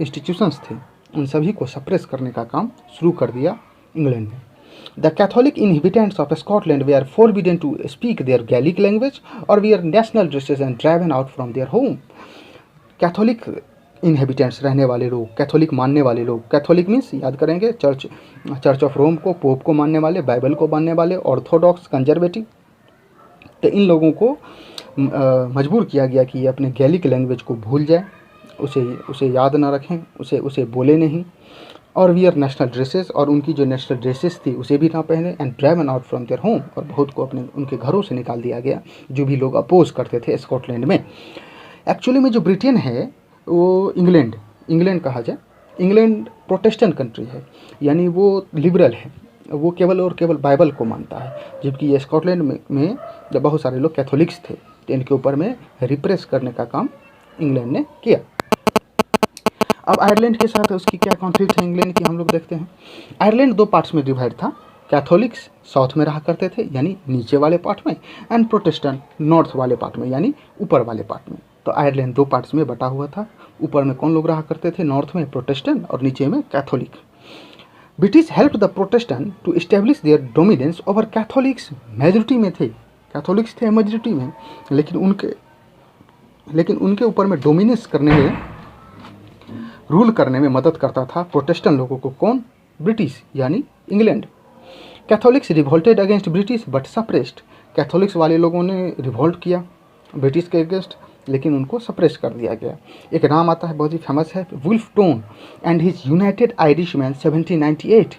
इंस्टीट्यूशंस थे उन सभी को सप्रेस करने का काम शुरू कर दिया इंग्लैंड ने। The Catholic inhabitants of Scotland they are forbidden to speak their Gaelic language और wear national dresses and driven out from their home. Catholic inhabitants रहने वाले लोग, कैथोलिक मानने वाले लोग, कैथोलिक मीन्स याद करेंगे चर्च ऑफ रोम को, पोप को मानने वाले, बाइबल को मानने वाले, ऑर्थोडॉक्स, कंजर्वेटिव। तो इन लोगों को मजबूर किया गया कि ये अपने गैलिक लैंग्वेज को भूल जाए, उसे याद ना रखें, उसे बोले नहीं, और वियर नेशनल ड्रेसेस, और उनकी जो नेशनल ड्रेसेस थी उसे भी ना पहने, and driven out from their home, और बहुत को उनके घरों से निकाल दिया गया जो भी लोग अपोज करते थे स्कॉटलैंड में। एक्चुअली में जो ब्रिटेन है वो इंग्लैंड कहा जाए, इंग्लैंड प्रोटेस्टेंट कंट्री है, यानी वो लिबरल है, वो केवल और केवल बाइबल को मानता है, जबकि ये स्कॉटलैंड में जब बहुत सारे लोग कैथोलिक्स थे तो इनके ऊपर में रिप्रेस करने का काम इंग्लैंड ने किया। अब आयरलैंड के साथ उसकी क्या कॉन्फ्लिक्ट है इंग्लैंड की, हम लोग देखते हैं। आयरलैंड दो पार्ट्स में डिवाइड था। कैथोलिक्स साउथ में रहा करते थे यानी नीचे वाले पार्ट में, एंड प्रोटेस्टेंट नॉर्थ वाले पार्ट में यानी ऊपर वाले पार्ट में। तो आयरलैंड दो पार्ट्स में बटा हुआ था। ऊपर में कौन लोग रहा करते थे, नॉर्थ में प्रोटेस्टेंट और नीचे में Catholic. British help the Protestant to establish their dominance over Catholics. Majority में थे, कैथोलिक्स थे मेजोरिटी में, लेकिन उनके ऊपर में डोमिनेंस करने में, रूल करने में मदद करता था प्रोटेस्टेंट लोगों को कौन, ब्रिटिश यानी England. Catholics revolted against British but suppressed. Catholics वाले लोगों ने रिवोल्ट किया ब्रिटिश के अगेंस्ट, लेकिन उनको सप्रेस कर दिया गया। एक नाम आता है बहुत ही फेमस है, Wolfe Tone and his united Irishmen 1798।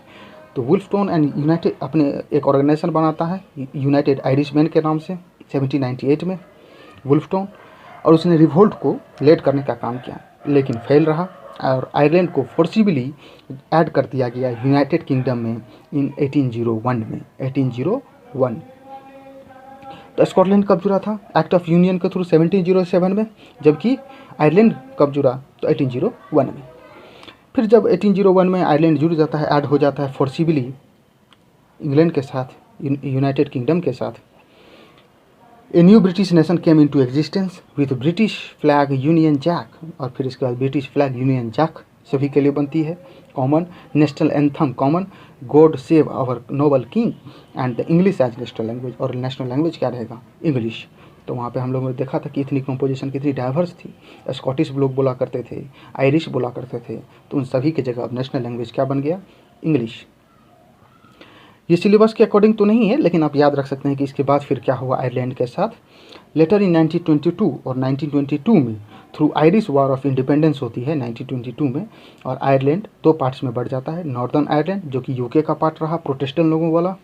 तो वुल्फ टोन एंड यूनाइटेड अपने एक ऑर्गेनाइजेशन बनाता है यूनाइटेड आयरिशमैन के नाम से 1798 में वुल्फ टोन, और उसने रिवोल्ट को लेड करने का काम किया लेकिन फेल रहा, और आयरलैंड को फोर्सिबली ऐड कर दिया गया यूनाइटेड किंगडम में इन 1801 में 1801। तो स्कॉटलैंड कब जुड़ा था, एक्ट ऑफ यूनियन के थ्रू 1707 में, जबकि आयरलैंड कब जुड़ा तो 1801 में। फिर जब 1801 में आयरलैंड जुड़ जाता है, ऐड हो जाता है फोर्सिबली इंग्लैंड के साथ, यूनाइटेड किंगडम के साथ। A new British nation came into existence with British flag Union Jack, और फिर इसके बाद ब्रिटिश फ्लैग यूनियन जैक सभी के लिए बनती है common, national anthem common, God save our noble king and the English as national language. और नेशनल लैंग्वेज क्या रहेगा, इंग्लिश। तो वहाँ पे हम लोगों ने देखा था कि इतनी कंपोजिशन कितनी डाइवर्स थी। स्कॉटिश लोग बोला करते थे, आयरिश बोला करते थे, तो उन सभी की जगह अब नेशनल लैंग्वेज क्या बन गया, इंग्लिश। ये सिलेबस के अकॉर्डिंग तो नहीं है, लेकिन आप याद रख सकते हैं कि इसके बाद फिर क्या हुआ आयरलैंड के साथ। लेटर इन 1922 और 1922 में through Irish war of independence होती है 1922 में, और आयरलैंड दो पार्ट्स में बढ़ जाता है। नॉर्दर्न आयरलैंड जो कि यूके का पार्ट रहा प्रोटेस्टेंट लोगों वाला,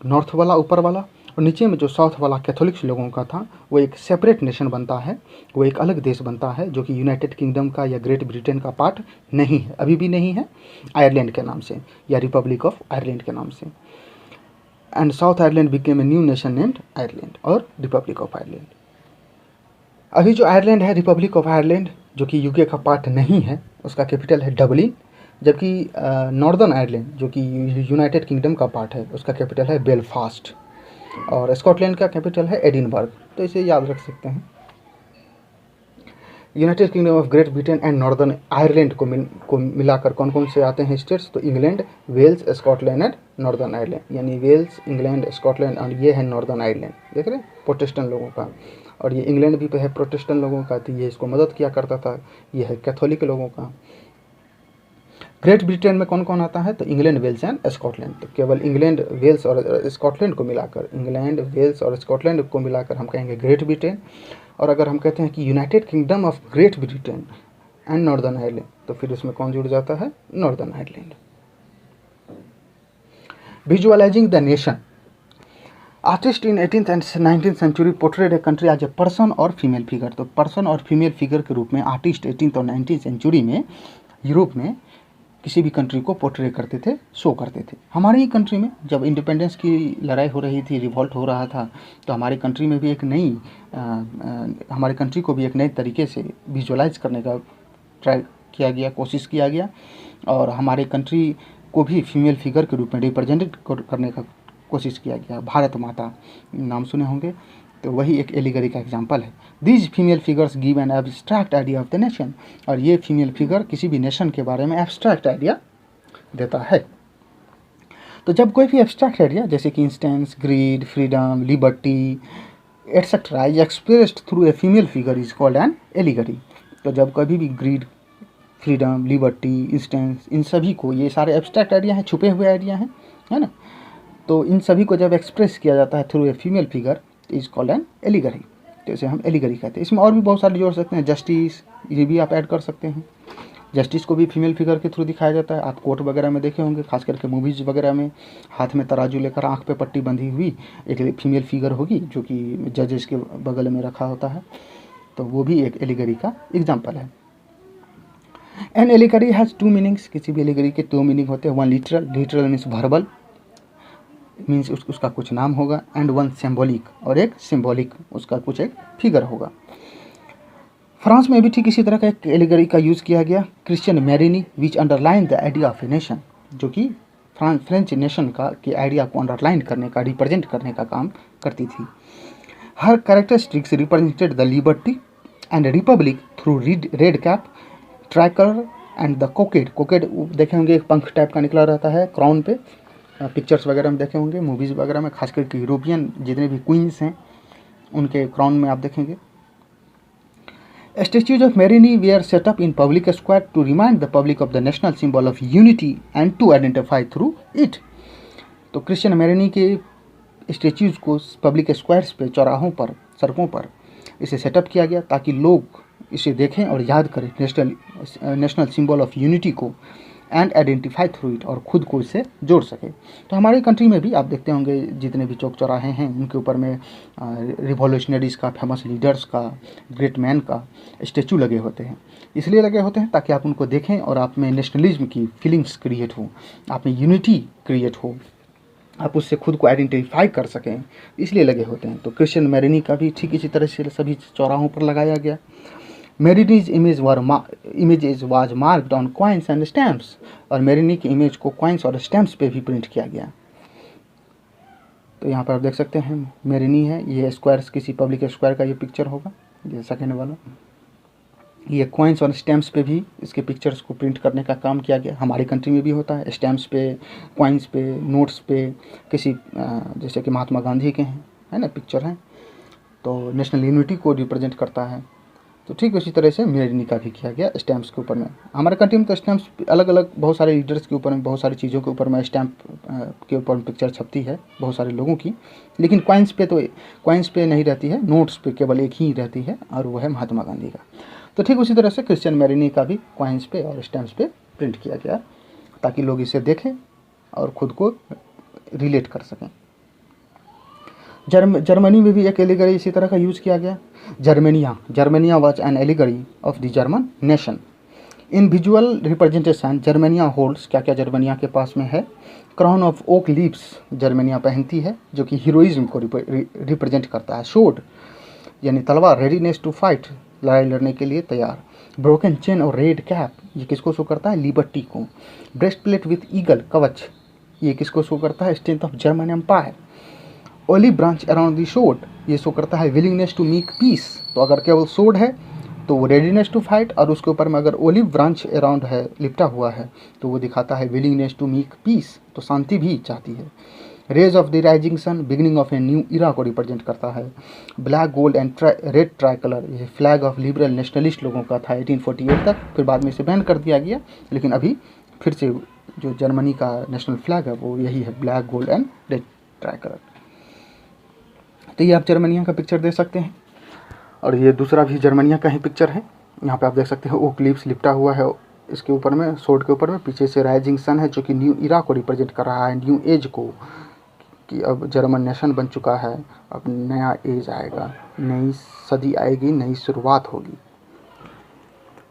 नॉर्थ वाला ऊपर वाला, और नीचे में जो साउथ वाला कैथोलिक्स लोगों का था वो एक सेपरेट नेशन बनता है, वो एक अलग देश बनता है जो कि यूनाइटेड किंगडम का या ग्रेट ब्रिटेन का पार्ट नहीं है, अभी भी नहीं है, आयरलैंड के नाम से या रिपब्लिक ऑफ आयरलैंड के नाम से। And south Ireland became a new nation named Ireland और रिपब्लिक ऑफ आयरलैंड। अभी जो आयरलैंड है रिपब्लिक ऑफ आयरलैंड जो कि यूके का पार्ट नहीं है, उसका कैपिटल है डबलिन, जबकि नॉर्दर्न आयरलैंड जो कि यूनाइटेड किंगडम का पार्ट है उसका कैपिटल है बेलफास्ट, और स्कॉटलैंड का कैपिटल है एडिनबर्ग। तो इसे याद रख सकते हैं। United Kingdom of Great Britain and Northern Ireland को मिलाकर कौन कौन से आते हैं स्टेट्स, तो England, Wales, Scotland and Northern Ireland, यानी वेल्स, इंग्लैंड, स्कॉटलैंड, और ये है नॉर्दर्न आयरलैंड। देख रहे हैं प्रोटेस्टेंट लोगों का, और ये इंग्लैंड भी है प्रोटेस्टेंट लोगों का, तो ये इसको मदद किया करता था, ये है कैथोलिक लोगों का। ग्रेट ब्रिटेन में कौन कौन आता है, तो इंग्लैंड, वेल्स एंड स्कॉटलैंड। तो केवल इंग्लैंड, वेल्स और स्कॉटलैंड को मिलाकर, इंग्लैंड, वेल्स और स्कॉटलैंड को मिलाकर हम कहेंगे ग्रेट ब्रिटेन। और अगर हम कहते हैं कि United Kingdom of Great Britain and Northern Ireland, तो फिर उसमें कौन जुड़ जाता है, Northern Ireland. Visualising the nation, artist in 18th and 19th century portrayed a country as a person और फीमेल फिगर। तो पर्सन और फीमेल फिगर के रूप में आर्टिस्ट 18th और 19th सेंचुरी में यूरोप में किसी भी कंट्री को पोर्ट्रे करते थे, शो करते थे। हमारी ही कंट्री में जब इंडिपेंडेंस की लड़ाई हो रही थी, रिवॉल्ट हो रहा था, तो हमारी कंट्री में भी एक नई हमारी कंट्री को भी एक नए तरीके से विजुअलाइज करने का ट्राई किया गया, कोशिश किया गया, और हमारे कंट्री को भी फीमेल फिगर के रूप में रिप्रेजेंटेड करने का कोशिश किया गया। भारत माता नाम सुने होंगे, तो वही एक एलिगरी का एग्जाम्पल है। These female figures give an abstract idea of the nation, और ये फीमेल फिगर किसी भी नेशन के बारे में एब्स्ट्रैक्ट आइडिया देता है। तो जब कोई भी एब्स्ट्रैक्ट आइडिया जैसे कि instance, greed, freedom, liberty etcetera is expressed through a female figure is called an allegory. तो जब कभी भी ग्रीड, फ्रीडम, लिबर्टी, इंस्टेंस, इन सभी को, ये सारे एब्स्ट्रैक्ट आइडिया हैं, छुपे हुए आइडिया हैं, है ना, तो इन सभी को जब एक्सप्रेस किया जाता है through a female figure is called an allegory. तो इसे हम एलिगरी कहते हैं। इसमें और भी बहुत सारे जोड़ सकते हैं, जस्टिस, ये भी आप ऐड कर सकते हैं। जस्टिस को भी फीमेल फिगर के थ्रू दिखाया जाता है। आप कोर्ट वगैरह में देखे होंगे, खास करके मूवीज़ वगैरह में, हाथ में तराजू लेकर आंख पे पट्टी बंधी हुई एक फीमेल फिगर होगी जो कि जजेस के बगल में रखा होता है, तो वो भी एक एलिगरी का एग्जाम्पल है। An allegory has two meanings, किसी भी एलिगरी के दो मीनिंग होते हैं। One literal, literal means verbal, means उसका कुछ नाम होगा, एंड वन सिंबॉलिक, और एक सिंबॉलिक, उसका कुछ एक फिगर होगा। फ्रांस में भी ठीक इसी तरह का एक एलिगरी का यूज़ किया गया, Christian Marianne which underline the idea of a nation, जो कि फ्रेंच नेशन का के आइडिया को अंडरलाइन करने का, रिप्रेजेंट करने का काम करती थी। Her characteristics represented the liberty and republic through red cap, tricolour and the cockade. Cockade देखे होंगे, एक पंख टाइप का निकला रहता है क्राउन पे, पिक्चर्स वगैरह में देखे होंगे, मूवीज़ वगैरह में, खास करके यूरोपियन जितने भी क्वींस हैं उनके क्राउन में आप देखेंगे। Statues of Marini were set up in public square to remind the public of the national symbol of unity and to identify through it. तो क्रिश्चियन मैरिनी के स्टेच्यूज को पब्लिक स्क्वायर्स पे, चौराहों पर, सड़कों पर इसे सेटअप किया गया ताकि लोग इसे देखें और याद करें नेशनल सिंबल ऑफ यूनिटी को, एंड आइडेंटिफाई थ्रू इट, और ख़ुद को इससे जोड़ सके। तो हमारी कंट्री में भी आप देखते होंगे जितने भी चौक चौराहे हैं उनके ऊपर में रिवॉल्यूशनरीज़ का, फेमस लीडर्स का, ग्रेट मैन का स्टेचू लगे होते हैं। इसलिए लगे होते हैं ताकि आप उनको देखें और आप में नेशनलिज्म की फीलिंग्स क्रिएट हो, आप में यूनिटी क्रिएट हो, आप उससे खुद को आइडेंटिफाई कर सकें, इसलिए लगे होते हैं। तो क्रिश्चियन मैरिनी का भी ठीक इसी तरह से सभी चौराहों पर लगाया गया। Marini's images was marked on coins and stamps, और मैरिनी की इमेज को कॉइन्स और स्टैम्प्स पे भी प्रिंट किया गया। तो यहाँ पर आप देख सकते हैं मैरिनी है, ये स्क्वायर्स, किसी पब्लिक स्क्वायर का ये पिक्चर होगा, ये सेकेंड वाला। ये कॉइन्स और स्टैम्प्स पे भी इसके पिक्चर्स को प्रिंट करने का काम किया गया। हमारी कंट्री में भी होता है, स्टैम्प्स पे, कॉइन्स पे, नोट्स पे, किसी जैसे कि महात्मा गांधी के हैं, है ना, पिक्चर हैं, तो नेशनल यूनिटी को रिप्रेजेंट करता है। तो ठीक उसी तरह से मैरिनी का भी किया गया स्टैम्प्स के ऊपर में। हमारे कंट्री में तो स्टैम्प्स अलग अलग बहुत सारे लीडर्स के ऊपर में, बहुत सारी चीज़ों के ऊपर में स्टैम्प के ऊपर में पिक्चर छपती है बहुत सारे लोगों की, लेकिन कॉइन्स पे नहीं रहती है, नोट्स पे केवल एक ही रहती है, और वो है महात्मा गांधी का। तो ठीक उसी तरह से क्रिश्चियन मैरिनी का भी कॉइन्स पे और स्टैम्प्स पे प्रिंट किया गया ताकि लोग इसे देखें और ख़ुद को रिलेट कर सकें। जर्मनी में भी एक एलिगरी इसी तरह का यूज़ किया गया। Germania was an allegory of the German nation. In visual representation Germania holds, क्या क्या जर्मेनिया के पास में है, crown of oak leaves Germania पहनती है, जो कि हीरोइज्म को रिप्रेजेंट करता है। शोड यानी तलवार, रेडीनेस टू फाइट, लड़ाई लड़ने के लिए तैयार। ब्रोकन चेन और रेड कैप, ये किसको शो करता है, लिबर्टी को। ब्रेस्ट प्लेट विथ ईगल, कवच, ये किसको शो करता है, strength of German empire. Olive branch around the sword, ये शो करता है विलिंगनेस टू मेक पीस। तो अगर केवल शोड है तो वो रेडीनेस टू फाइट, और उसके ऊपर में अगर ओलिव ब्रांच अराउंड है, लिपटा हुआ है, तो वो दिखाता है विलिंगनेस टू मेक पीस, तो शांति भी चाहती है। Rays of the rising sun, beginning of a new era को रिप्रेजेंट करता है। Black gold and red tricolour, ये फ्लैग ऑफ लिबरल नेशनलिस्ट लोगों का था 1848 तक, फिर बाद में इसे बैन कर दिया गया, लेकिन अभी फिर से जो जर्मनी का नेशनल फ्लैग है वो यही है, black gold and red try colour. तो ये आप जर्मनिया का पिक्चर देख सकते हैं, और ये दूसरा भी जर्मनिया का ही पिक्चर है। यहाँ पे आप देख सकते हैं ओक लीव्स लिपटा हुआ है इसके ऊपर में, सोड के ऊपर में, पीछे से राइजिंग सन है जो कि न्यू इरा को रिप्रेजेंट कर रहा है, न्यू एज को, कि अब जर्मन नेशन बन चुका है, अब नया एज आएगा, नई सदी आएगी, नई शुरुआत होगी।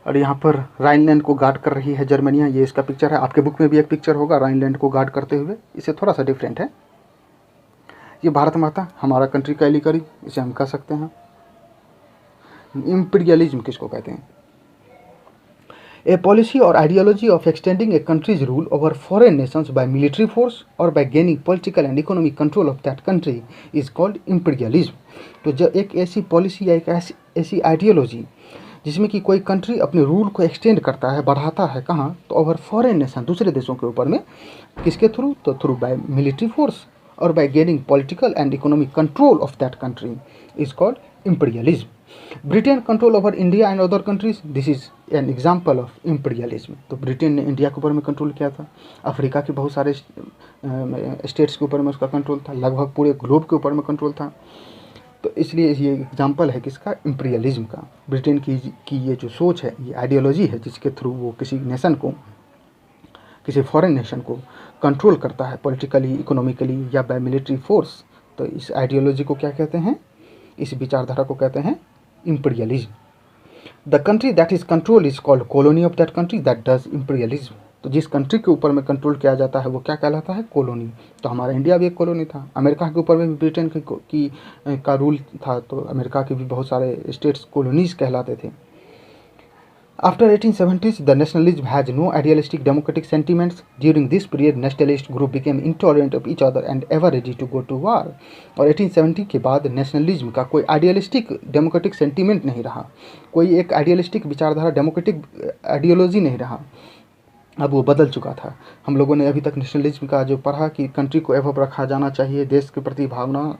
और यहाँ पर राइनलैंड को गार्ड कर रही है जर्मनिया, ये इसका पिक्चर है। आपके बुक में भी एक पिक्चर होगा राइनलैंड को गार्ड करते हुए, इसे थोड़ा सा डिफरेंट है। ये भारत माता, हमारा कंट्री का एलिगरी, इसे हम कह सकते हैं। इंपीरियलिज्म किसको कहते हैं, ए पॉलिसी और ideology of extending a country's rule over foreign nations by military force और by gaining political and economic control of that country is called imperialism. तो जब एक ऐसी पॉलिसी या एक ऐसी आइडियोलॉजी जिसमें कि कोई कंट्री अपने रूल को एक्सटेंड करता है, बढ़ाता है, कहाँ, तो ओवर फॉरेन नेशन, दूसरे देशों के ऊपर में, किसके थ्रू, तो थ्रू बाय मिलिट्री फोर्स और by gaining political and economic control of that country is called imperialism. Britain control over India and other countries, this is an example of imperialism. तो Britain ने India के ऊपर में control किया था, Africa के बहुत सारे स्टेट्स के ऊपर में उसका कंट्रोल था, लगभग पूरे ग्लोब के ऊपर में कंट्रोल था। तो इसलिए ये एग्जाम्पल है किसका, इम्पीरियलिज्म का। ब्रिटेन की ये जो सोच है, ये आइडियोलॉजी है जिसके थ्रू वो किसी नेशन को, किसी फॉरेन नेशन को कंट्रोल करता है, पॉलिटिकली, इकोनॉमिकली या बाय मिलिट्री फोर्स। तो इस आइडियोलॉजी को क्या कहते हैं, इस विचारधारा को कहते हैं imperialism. The country that is control is called colony of that country that does imperialism. तो जिस कंट्री के ऊपर में कंट्रोल किया जाता है वो क्या कहलाता है, कॉलोनी। तो हमारा इंडिया भी एक कॉलोनी था, अमेरिका के ऊपर में ब्रिटेन का रूल था, तो अमेरिका के भी बहुत सारे स्टेट्स कॉलोनीज कहलाते थे। After 1870s, the nationalism has no idealistic democratic sentiments. During this period, nationalist group became intolerant of each other and ever ready to go to war. और 1870 के बाद नेशनलिज्म का कोई आइडियलिस्टिक डेमोक्रेटिक सेंटीमेंट नहीं रहा, कोई एक आइडियलिस्टिक विचारधारा डेमोक्रेटिक आइडियोलॉजी नहीं रहा, अब वो बदल चुका था। हम लोगों ने अभी तक नेशनलिज्म का जो पढ़ा कि कंट्री को एवब रखा जाना चाहिए, देश के प्रति भावना,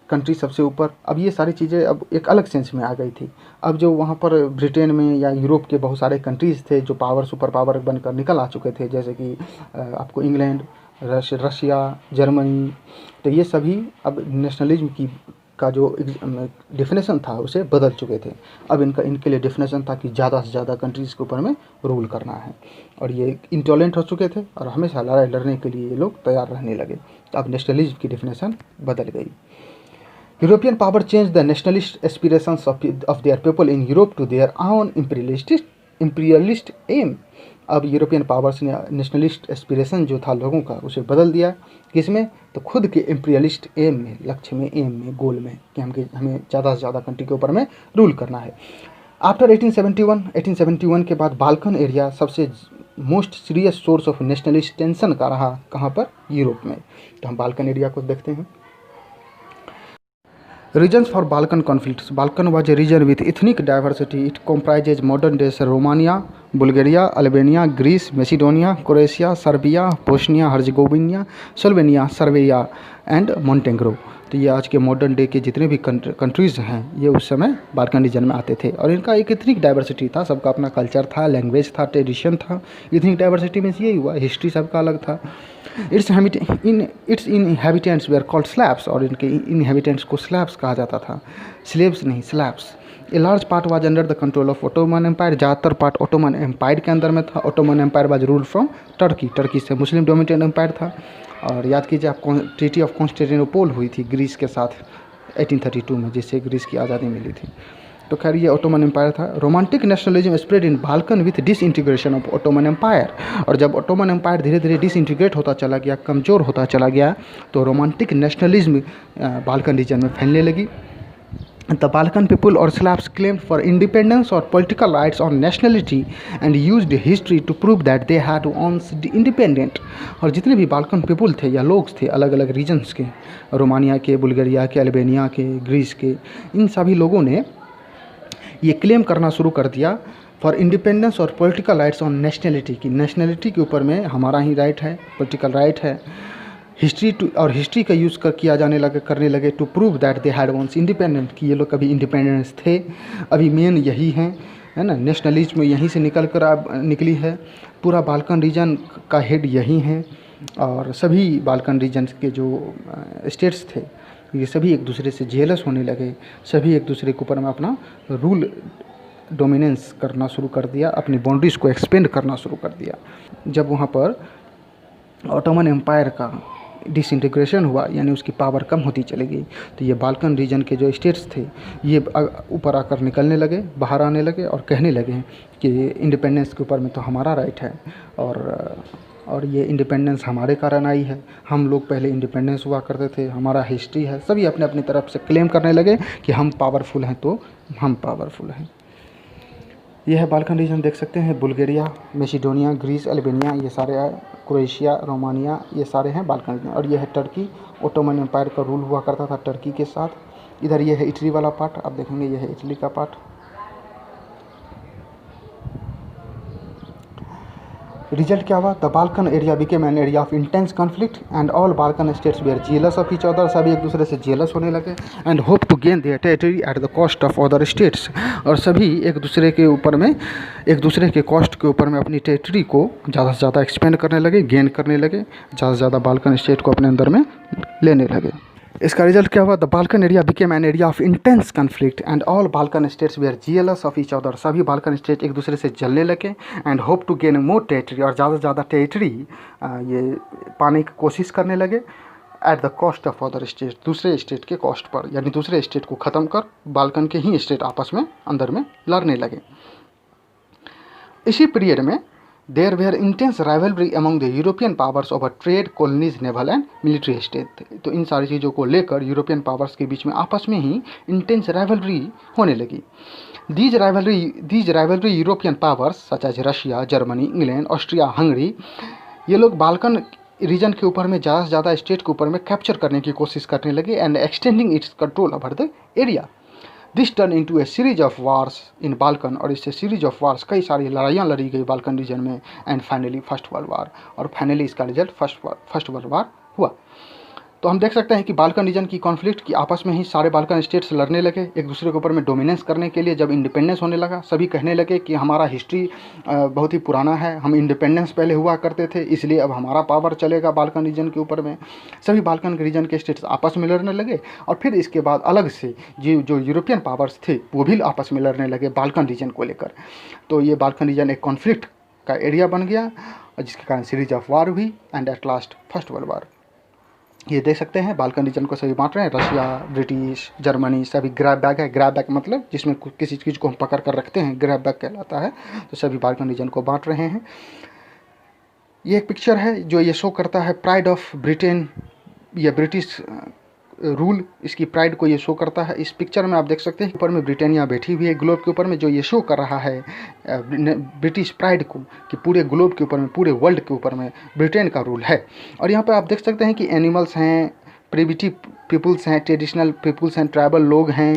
कंट्री सबसे ऊपर, अब ये सारी चीज़ें अब एक अलग सेंस में आ गई थी। अब जो वहाँ पर ब्रिटेन में या यूरोप के बहुत सारे कंट्रीज़ थे जो सुपर पावर बनकर निकल आ चुके थे, जैसे कि आपको इंग्लैंड, रशिया, जर्मनी, तो ये सभी अब नेशनलिज्म की का जो डेफिनेशन था उसे बदल चुके थे। अब इनके लिए डेफिनेशन था कि ज़्यादा से ज़्यादा कंट्रीज़ के ऊपर में रूल करना है, और ये इंटॉलरेंट हो चुके थे और हमेशा लड़ाई लड़ने के लिए ये लोग तैयार रहने लगे। तो अब नेशनलिज्म की डेफिनेशन बदल गई। European power change the nationalist aspirations of their people in Europe to their own imperialist aim. अब यूरोपियन पावर्स ने नेशनलिस्ट एस्पिरेशन जो था लोगों का उसे बदल दिया, किसमें, तो खुद के इम्पीरियलिस्ट एम में, लक्ष्य में, एम में, गोल में, कि हमें ज़्यादा से ज़्यादा कंट्री के ऊपर में रूल करना है। आफ्टर 1871 के बाद बाल्कन एरिया सबसे most serious source of nationalist tension का रहा, कहाँ पर, यूरोप में। तो हम बाल्कन एरिया को देखते हैं। Reasons for Balkan conflicts. Balkan was a region with ethnic diversity. It comprises modern day Romania, Bulgaria, Albania, Greece, Macedonia, Croatia, Serbia, Bosnia, Herzegovina, Slovenia, Serbia and Montenegro. तो ये आज के मॉडर्न डे के जितने भी कंट्रीज़ हैं ये उस समय बाल्कन रीजन में आते थे, और इनका एक इथनिक डाइवर्सिटी था, सबका अपना कल्चर था, लैंग्वेज था, ट्रेडिशन था। इथनिक डाइवर्सिटी में यही हुआ, हिस्ट्री सबका अलग था। It's inhabitants where called slabs, और इनके इनहेबिटेंट्स को स्लैब्स कहा जाता था, स्लेव्स नहीं, Slavs. A large part was under the control of Ottoman empire, ज़्यादातर पार्ट ओटोमन एम्पायर के अंदर में था। Ottoman empire was rule from Turkey से मुस्लिम डोमिनेटेड एम्पायर था। और याद कीजिए आप, ट्रीटी ऑफ कॉन्स्टेंटिनोपल हुई थी ग्रीस के साथ 1832 में, जिससे ग्रीस की आज़ादी मिली थी। तो खैर ये ओटोमन एम्पायर था। Romantic nationalism spread in Balkan with disintegration of Ottoman empire, और जब ओटोमन एम्पायर धीरे धीरे डिसइंटीग्रेट होता चला गया, कमज़ोर होता चला गया, तो रोमांटिक नेशनलिज्म बाल्कन रीजन में फैलने लगी। The Balkan people or Slavs claimed for independence or political rights on nationality and used history to prove that they had once independent। और जितने भी बाल्कन पीपुल थे या लोग थे अलग अलग रीजन्स के, रोमानिया के, बुल्गारिया के, अल्बानिया के, ग्रीस के, इन सभी लोगों ने ये क्लेम करना शुरू कर दिया फॉर इंडिपेंडेंस और पॉलिटिकल राइट्स ऑन नेशनलिटी, की नेशनलिटी के ऊपर में हमारा ही राइट है, पॉलिटिकल राइट है। हिस्ट्री का यूज़ किया करने लगे to prove that they had once independent, कि ये लोग कभी इंडिपेंडेंस थे। अभी मेन यही है ना, नेशनलिज्म यहीं से निकली है। पूरा बाल्कन रीजन का हेड यही है, और सभी बाल्कन रीजन के जो स्टेट्स थे ये सभी एक दूसरे से जेलस होने लगे, सभी एक दूसरे के ऊपर में अपना रूल डोमिनेंस करना शुरू कर दिया, अपनी बाउंड्रीज़ को एक्सपेंड करना शुरू कर दिया। जब वहाँ पर ऑटोमन एम्पायर का डिसइंटीग्रेशन हुआ, यानी उसकी पावर कम होती चली गई, तो ये बाल्कन रीजन के जो स्टेट्स थे ये ऊपर आकर निकलने लगे, बाहर आने लगे और कहने लगे कि इंडिपेंडेंस के ऊपर में तो हमारा राइट है, और ये इंडिपेंडेंस हमारे कारण आई है, हम लोग पहले इंडिपेंडेंस हुआ करते थे, हमारा हिस्ट्री है। सभी अपने अपनी तरफ से क्लेम करने लगे कि हम पावरफुल हैं, तो हम पावरफुल हैं। यह है बाल्कन रीजन, देख सकते हैं, बुल्गारिया, मैसिडोनिया, ग्रीस, अल्बानिया, ये सारे, क्रोएशिया, रोमानिया, ये सारे हैं बाल्कन रीजन। और यह है टर्की, ओटोमन एम्पायर का रूल हुआ करता था टर्की के साथ। इधर ये है इटली वाला पार्ट, आप देखेंगे ये है इटली का पार्ट। रिजल्ट क्या हुआ, the Balkan area became an area of intense conflict and all Balkan states were jealous of each other, सभी एक दूसरे से जेलस होने लगे, and hope to gain their territory at the cost of other states, और सभी एक दूसरे के ऊपर में, एक दूसरे के कॉस्ट के ऊपर में अपनी टेरिटरी को ज़्यादा से ज़्यादा एक्सपेंड करने लगे, गेन करने लगे, ज़्यादा से ज़्यादा बाल्कन स्टेट को अपने अंदर में लेने लगे। इसका रिजल्ट क्या हुआ, the Balkan area became an area of intense conflict and all Balkan states were jealous of each other, सभी बाल्कन स्टेट एक दूसरे से जलने लगे, and hope to gain more territory, और ज़्यादा से ज़्यादा टेरिटरी ये पाने की कोशिश करने लगे, eight the cost of other state, दूसरे स्टेट के कॉस्ट पर, यानी दूसरे स्टेट को ख़त्म कर बाल्कन के ही स्टेट आपस में अंदर में लड़ने लगे। इसी पीरियड में there were intense rivalry among the European powers over trade, colonies, naval and military state, तो इन सारी चीज़ों को लेकर यूरोपियन पावर्स के बीच में आपस में ही इंटेंस राइवलरी होने लगी। These rivalry European powers such as Russia, Germany, England, Austria, Hungary, ये लोग बाल्कन रीजन के ऊपर में ज़्यादा से ज़्यादा स्टेट के ऊपर में कैप्चर करने की कोशिश करने लगे and extending its control over the area. This turn into a series of wars in Balkan, और इससे सीरीज ऑफ वार्स कई सारी लड़ाइयाँ लड़ी गई बाल्कन रीजन में, and finally first world war, और फाइनली इसका रिजल्ट फर्स्ट वर्ल्ड वार हुआ। तो हम देख सकते हैं कि बाल्कन रीजन की कॉन्फ्लिक्ट की आपस में ही सारे बाल्कन स्टेट्स लड़ने लगे एक दूसरे के ऊपर में डोमिनेंस करने के लिए। जब इंडिपेंडेंस होने लगा सभी कहने लगे कि हमारा हिस्ट्री बहुत ही पुराना है, हम इंडिपेंडेंस पहले हुआ करते थे, इसलिए अब हमारा पावर चलेगा बाल्कन रीजन के ऊपर में। सभी बाल्कन रीजन के स्टेट्स आपस में लड़ने लगे, और फिर इसके बाद अलग से जो यूरोपियन पावर्स थे वो भी आपस में लड़ने लगे बाल्कन रीजन को लेकर। तो ये बाल्कन रीजन एक कॉन्फ्लिक्ट का एरिया बन गया, और जिसके कारण सीरीज ऑफ वार हुई and at last first world war. ये देख सकते हैं बाल्कन रीजन को सभी बांट रहे हैं, रशिया, ब्रिटिश, जर्मनी सभी ग्रैब बैग है। ग्रैब बैग मतलब जिसमें किसी चीज़ को हम पकड़ कर रखते हैं, ग्रैब बैग कहलाता है। तो सभी बाल्कन रीजन को बांट रहे हैं। ये एक पिक्चर है जो ये शो करता है प्राइड ऑफ ब्रिटेन या ब्रिटिश रूल, इसकी प्राइड को ये शो करता है। इस पिक्चर में आप देख सकते हैं ऊपर में ब्रिटेनिया बैठी हुई है ग्लोब के ऊपर में, जो ये शो कर रहा है ब्रिटिश प्राइड को कि पूरे ग्लोब के ऊपर में, पूरे वर्ल्ड के ऊपर में ब्रिटेन का रूल है। और यहाँ पर आप देख सकते हैं कि एनिमल्स हैं, प्रिमिटिव पीपल्स हैं, ट्रेडिशनल पीपल्स हैं, ट्राइबल लोग हैं,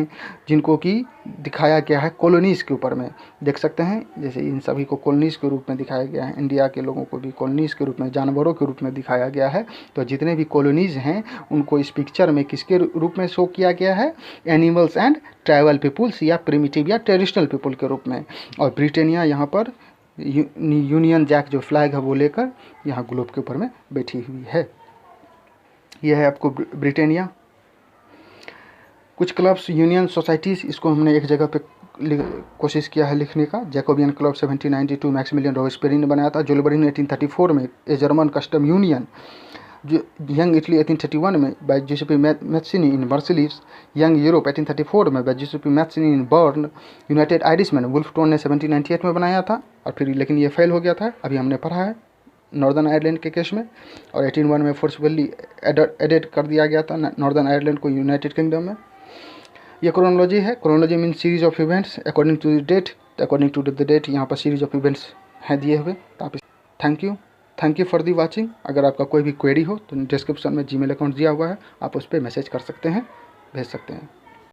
जिनको कि दिखाया गया है कॉलोनीज़ के ऊपर में। देख सकते हैं जैसे इन सभी को कॉलोनीज़ के रूप में दिखाया गया है, इंडिया के लोगों को भी कॉलोनीज़ के रूप में, जानवरों के रूप में दिखाया गया है। तो जितने भी कॉलोनीज़ हैं उनको इस पिक्चर में किसके रूप में शो किया गया है, एनिमल्स एंड ट्राइबल पीपल्स या प्रिमिटिव या ट्रेडिशनल पीपल के रूप में। और ब्रिटेनिया यहाँ पर यूनियन जैक जो फ्लैग है वो लेकर यहाँ ग्लोब के ऊपर में बैठी हुई है। यह है आपको ब्रिटेनिया। कुछ क्लब्स, यूनियन, सोसाइटीज़, इसको हमने एक जगह पे कोशिश किया है लिखने का। जैकोबियन क्लब 1792 मैक्सिमिलियन रॉबेस्पियर ने बनाया था। जुलबरीन 1834 में, ए जर्मन कस्टम यूनियन। जो यंग इटली 1831 में by Giuseppe Mazzini in Marseilles. Young Europe 1834 में by Giuseppe Mazzini in Bern. United Irishmen Wolfe Tone ने 1798 में बनाया था, और फिर लेकिन ये फेल हो गया था, अभी हमने पढ़ा है नॉर्दर्न आयरलैंड के केस में। और 1801 में फोर्सफुली एडेड कर दिया गया था नॉर्दर्न आयरलैंड को यूनाइटेड किंगडम में। ये क्रोनोलॉजी है। Chronology mean series of events according to the date. According to the date यहाँ पर सीरीज ऑफ इवेंट्स हैं दिए हुए। आप thank you for the watching. अगर आपका कोई भी क्वेरी हो तो डिस्क्रिप्शन में जीमेल अकाउंट दिया हुआ है, आप उस पर मैसेज कर सकते हैं, भेज सकते हैं।